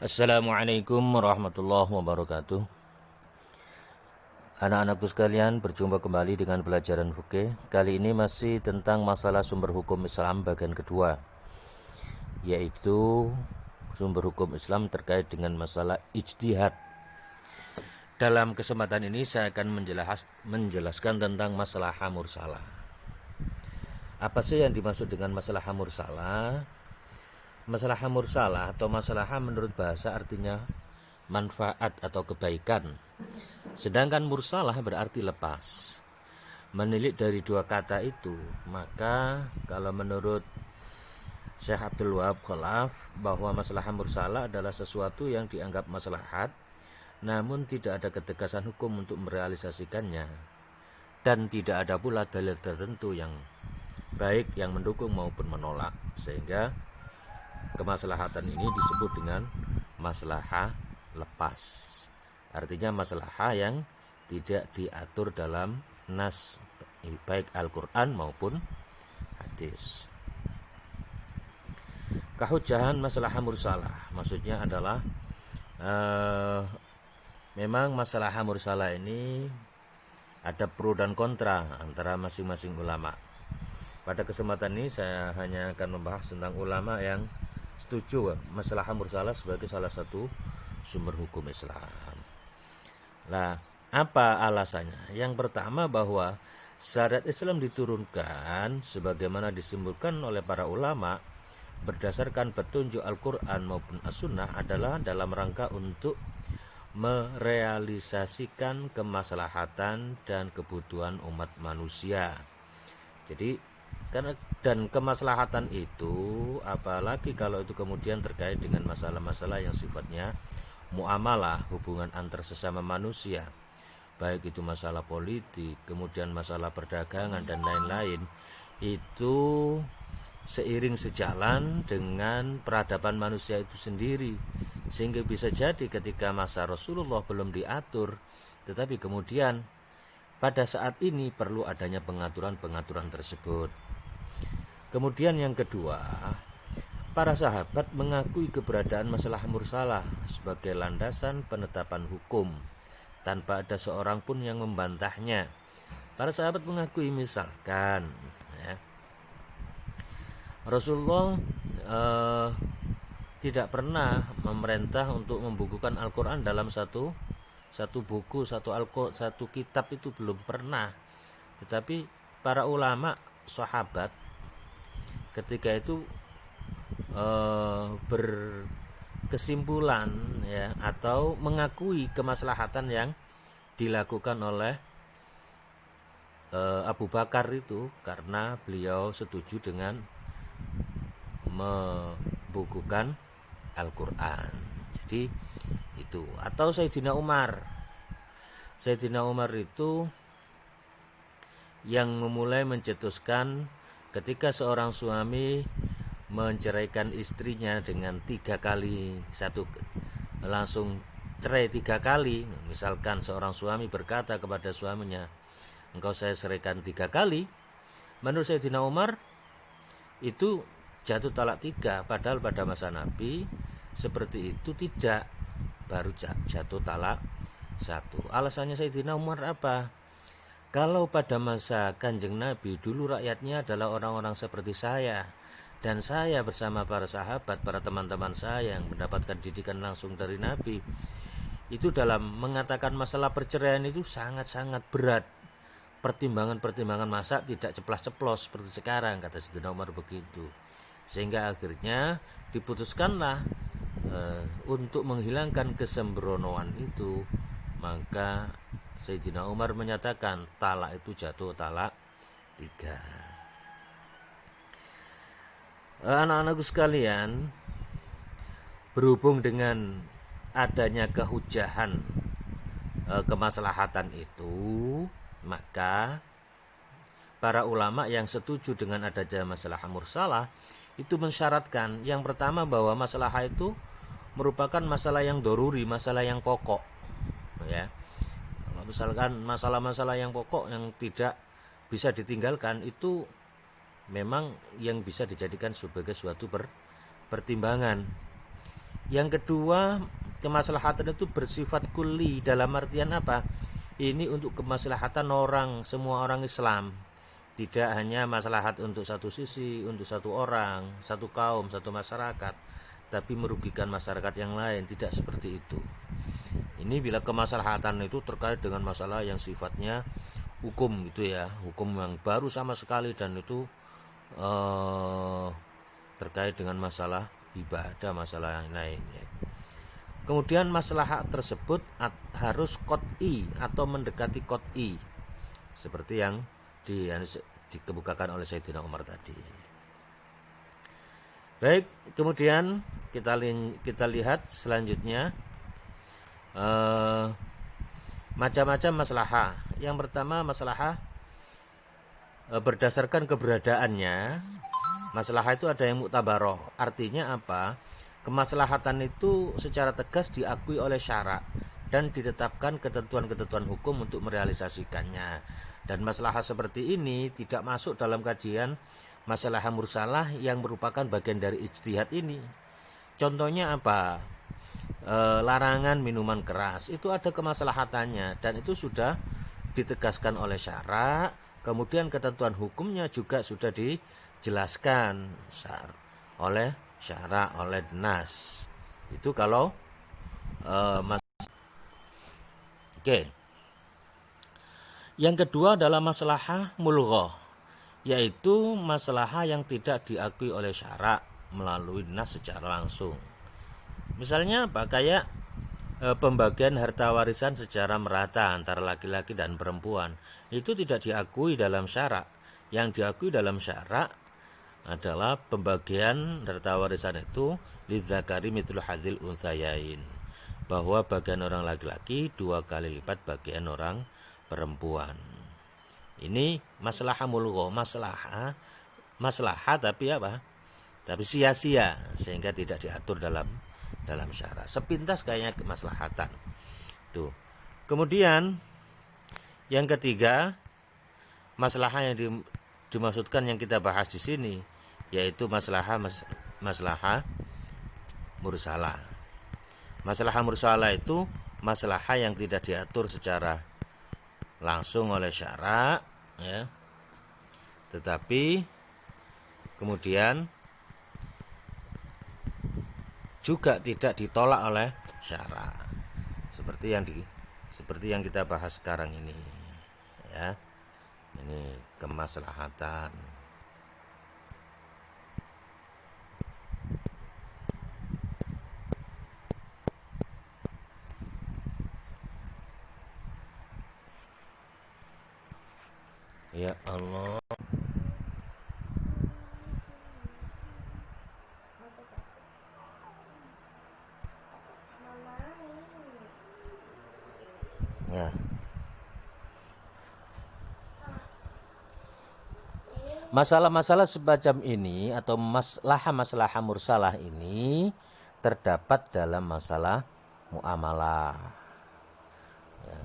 Assalamualaikum warahmatullahi wabarakatuh. Anak-anakku sekalian, berjumpa kembali dengan pelajaran fikih. Kali ini masih tentang masalah sumber hukum Islam bagian kedua, yaitu sumber hukum Islam terkait dengan masalah ijtihad. Dalam kesempatan ini saya akan menjelaskan tentang masalah mursalah. Apa sih yang dimaksud dengan masalah mursalah? Masalah mursalah atau masalah menurut bahasa artinya manfaat atau kebaikan. Sedangkan mursalah berarti lepas. Menilik dari dua kata itu, maka kalau menurut Syekh Abdul Wahab Khalaf bahwa masalah mursalah adalah sesuatu yang dianggap maslahat, namun tidak ada ketegasan hukum untuk merealisasikannya, dan tidak ada pula dalil tertentu yang baik yang mendukung maupun menolak, sehingga kemaslahatan ini disebut dengan maslahah lepas. Artinya maslahah yang tidak diatur dalam nas baik Al-Quran maupun hadis. Kehujahan masalah mursalah maksudnya adalah memang masalah mursalah ini ada pro dan kontra antara masing-masing ulama. Pada kesempatan ini saya hanya akan membahas tentang ulama yang setuju masalah mursalah sebagai salah satu sumber hukum Islam. Nah, apa alasannya? Yang pertama bahwa syariat Islam diturunkan sebagaimana disebutkan oleh para ulama berdasarkan petunjuk Al-Quran maupun As-Sunnah adalah dalam rangka untuk merealisasikan kemaslahatan dan kebutuhan umat manusia. Jadi dan kemaslahatan itu apalagi kalau itu kemudian terkait dengan masalah-masalah yang sifatnya muamalah, hubungan antar sesama manusia, baik itu masalah politik, kemudian masalah perdagangan dan lain-lain, itu seiring sejalan dengan peradaban manusia itu sendiri, sehingga bisa jadi ketika masa Rasulullah belum diatur, tetapi kemudian pada saat ini perlu adanya pengaturan-pengaturan tersebut. Kemudian yang kedua, para sahabat mengakui keberadaan masalah mursalah sebagai landasan penetapan hukum tanpa ada seorang pun yang membantahnya. Para sahabat mengakui misalkan Rasulullah tidak pernah memerintah untuk membukukan Al-Quran dalam satu buku, satu kitab, itu belum pernah. Tetapi para ulama sahabat ketika itu berkesimpulan atau mengakui kemaslahatan yang dilakukan oleh Abu Bakar itu karena beliau setuju dengan membukukan Al-Quran. Jadi itu. Atau Sayyidina Umar itu yang memulai mencetuskan ketika seorang suami menceraikan istrinya dengan 3 kali, langsung cerai 3 kali. Misalkan seorang suami berkata kepada suaminya, engkau saya ceraikan 3 kali, menurut Sayyidina Umar itu jatuh talak 3, padahal pada masa Nabi seperti itu tidak, baru jatuh talak 1. Alasannya Sayyidina Umar apa? Kalau pada masa Kanjeng Nabi dulu rakyatnya adalah orang-orang seperti saya, dan saya bersama para sahabat, para teman-teman saya yang mendapatkan didikan langsung dari Nabi, itu dalam mengatakan masalah perceraian itu sangat-sangat berat. Pertimbangan-pertimbangan masa tidak ceplas-ceplos seperti sekarang, kata Sayyidina Umar begitu. Sehingga akhirnya diputuskanlah untuk menghilangkan kesembronoan itu, maka Sayyidina Umar menyatakan talak itu jatuh talak 3. Anak-anakku sekalian, berhubung dengan adanya kehujahan kemaslahatan itu, maka para ulama yang setuju dengan adanya masalah mursalah itu mensyaratkan yang pertama bahwa masalah itu merupakan masalah yang doruri, masalah yang pokok, ya. Kalau misalkan masalah-masalah yang pokok yang tidak bisa ditinggalkan, itu memang yang bisa dijadikan sebagai suatu pertimbangan. Yang kedua, kemaslahatan itu bersifat kulli. Dalam artian apa? Ini untuk kemaslahatan orang, semua orang Islam. Tidak hanya maslahat untuk satu sisi, untuk satu orang, satu kaum, satu masyarakat, tapi merugikan masyarakat yang lain. Tidak seperti itu. Ini bila kemaslahatan itu terkait dengan masalah yang sifatnya hukum gitu ya, hukum yang baru sama sekali, dan itu terkait dengan masalah ibadah, masalah yang lain ya. Kemudian maslahat tersebut harus qot'i atau mendekati qot'i, seperti yang dikemukakan oleh Sayyidina Umar tadi. Baik, kemudian kita lihat selanjutnya macam-macam maslahah. Yang pertama, maslahah berdasarkan keberadaannya. Maslahah itu ada yang muktabaroh. Artinya apa? Kemaslahatan itu secara tegas diakui oleh syara dan ditetapkan ketentuan-ketentuan hukum untuk merealisasikannya. Dan maslahah seperti ini tidak masuk dalam kajian masalah mursalah yang merupakan bagian dari ijtihad ini. Contohnya apa? Larangan minuman keras itu ada kemaslahatannya dan itu sudah ditegaskan oleh syara. Kemudian ketentuan hukumnya juga sudah dijelaskan oleh syara, oleh nas. Itu kalau Oke. Yang kedua adalah maslahah mulghah, yaitu maslahah yang tidak diakui oleh syara melalui nas secara langsung. Misalnya apa? Kayak pembagian harta warisan secara merata antara laki-laki dan perempuan. Itu tidak diakui dalam syara. Yang diakui dalam syara adalah pembagian harta warisan itu lidzakari mithlu hadzil untsayain, bahwa bagian orang laki-laki 2 kali lipat bagian orang perempuan. Ini maslahah mulghah, maslahah tapi apa? Tapi sia-sia, sehingga tidak diatur dalam syara. Sepintas kayaknya kemaslahatan. Tuh. Kemudian yang ketiga, maslahah yang dimaksudkan yang kita bahas di sini yaitu maslahah mursalah. Maslahah mursalah itu maslahah yang tidak diatur secara langsung oleh syara ya. Tetapi kemudian juga tidak ditolak oleh syara. Seperti yang kita bahas sekarang ini ya. Ini kemaslahatan. Ya Allah. Ya. Masalah-masalah semacam ini atau masalah mursalah ini terdapat dalam masalah muamalah ya,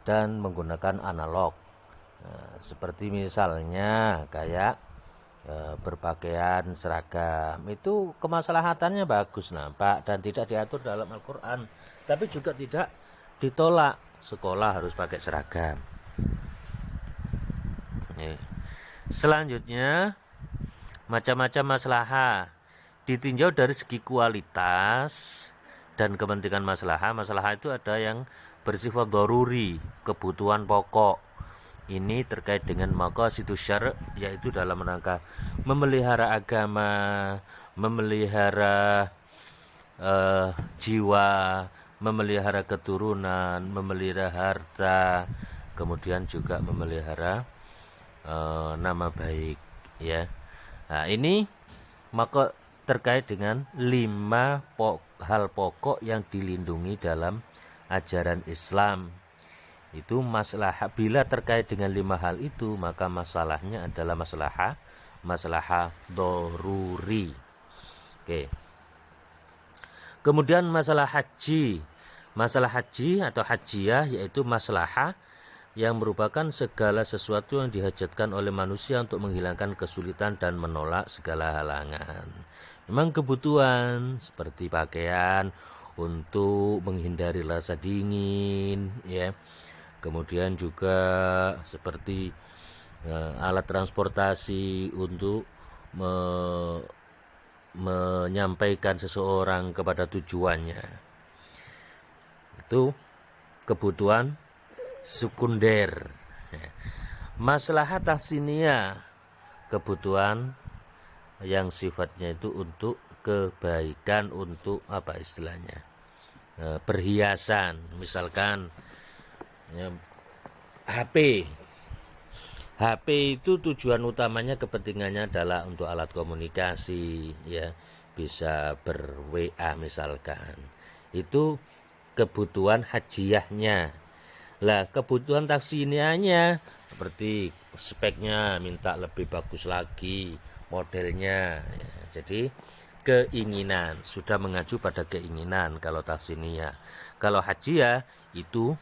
dan menggunakan analog. Seperti misalnya kayak berpakaian seragam, itu kemaslahatannya bagus nampak dan tidak diatur dalam Al-Quran, tapi juga tidak ditolak sekolah harus pakai seragam. Selanjutnya macam-macam maslahah ditinjau dari segi kualitas dan kepentingan maslahah. Maslahah itu ada yang bersifat daruri, kebutuhan pokok. Ini terkait dengan maqasidus syar', yaitu dalam rangka memelihara agama, memelihara jiwa, memelihara keturunan, memelihara harta, kemudian juga memelihara nama baik ya. Nah, ini maka terkait dengan 5 hal pokok yang dilindungi dalam ajaran Islam. Itu maslahah. Bila terkait dengan 5 hal itu, maka masalahnya adalah maslahah daruri. Oke. Kemudian masalah haji. Masalah haji atau hajiyah yaitu maslahah yang merupakan segala sesuatu yang dihajatkan oleh manusia untuk menghilangkan kesulitan dan menolak segala halangan. Memang kebutuhan seperti pakaian untuk menghindari rasa dingin, ya. Kemudian juga seperti alat transportasi untuk menyampaikan seseorang kepada tujuannya. Itu kebutuhan sekunder. Maslahat tahsiniyah, kebutuhan yang sifatnya itu untuk kebaikan, untuk apa istilahnya, perhiasan, misalkan ya, HP itu tujuan utamanya, kepentingannya adalah untuk alat komunikasi, ya, bisa ber-WA misalkan. Itu kebutuhan hadiahnya. Lah, kebutuhan taksinianya seperti speknya minta lebih bagus lagi, modelnya, ya. Jadi keinginan, sudah mengacu pada keinginan kalau taksiniyah. Kalau hadiah itu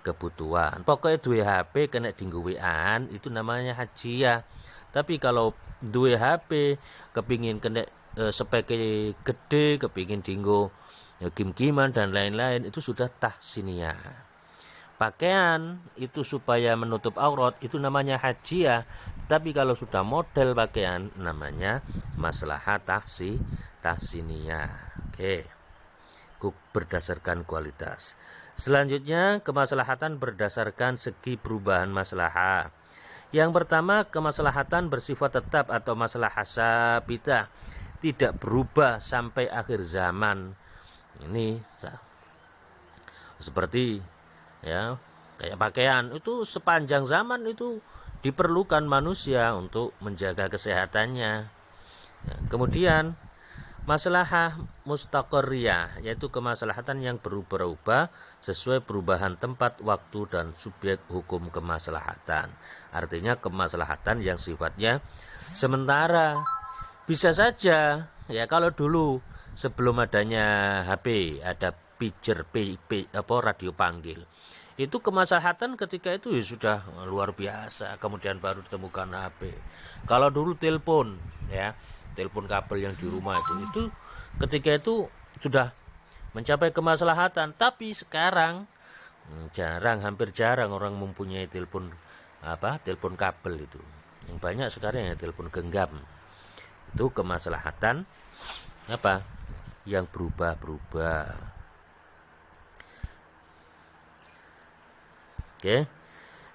kebutuhan. Pokoknya duwe HP kena dinggo WA-an itu namanya hadiah. Tapi kalau duwe HP kepingin kena speknya gede, kepingin dinggo game-gamean dan lain-lain, itu sudah tahsiniyah. Pakaian itu supaya menutup aurat itu namanya hadiah. Tapi kalau sudah model pakaian namanya maslahat tahsiniyah. Oke. Berdasarkan kualitas. Selanjutnya, kemaslahatan berdasarkan segi perubahan maslahah. Yang pertama, kemaslahatan bersifat tetap atau maslahah sabitah, tidak berubah sampai akhir zaman. Ini seperti, ya, kayak pakaian itu sepanjang zaman itu diperlukan manusia untuk menjaga kesehatannya. Ya, kemudian maslahah mustaqarriyah, yaitu kemaslahatan yang berubah-ubah sesuai perubahan tempat, waktu, dan subjek hukum kemaslahatan. Artinya kemaslahatan yang sifatnya sementara. Bisa saja, ya, kalau dulu sebelum adanya HP ada pager, radio panggil. Itu kemaslahatan ketika itu ya sudah luar biasa, kemudian baru ditemukan HP. Kalau dulu telepon, ya, telepon kabel yang di rumah itu ketika itu sudah mencapai kemaslahatan. Tapi sekarang hampir jarang orang mempunyai telepon kabel itu. Yang banyak sekarang ya telepon genggam. Itu kemaslahatan yang berubah-berubah. Oke.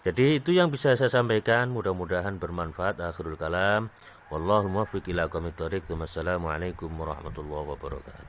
Jadi itu yang bisa saya sampaikan, mudah-mudahan bermanfaat. Akhirul kalam, wallahu muwaffiq ila aqwamit thoriq. Wassalamualaikum warahmatullahi wabarakatuh.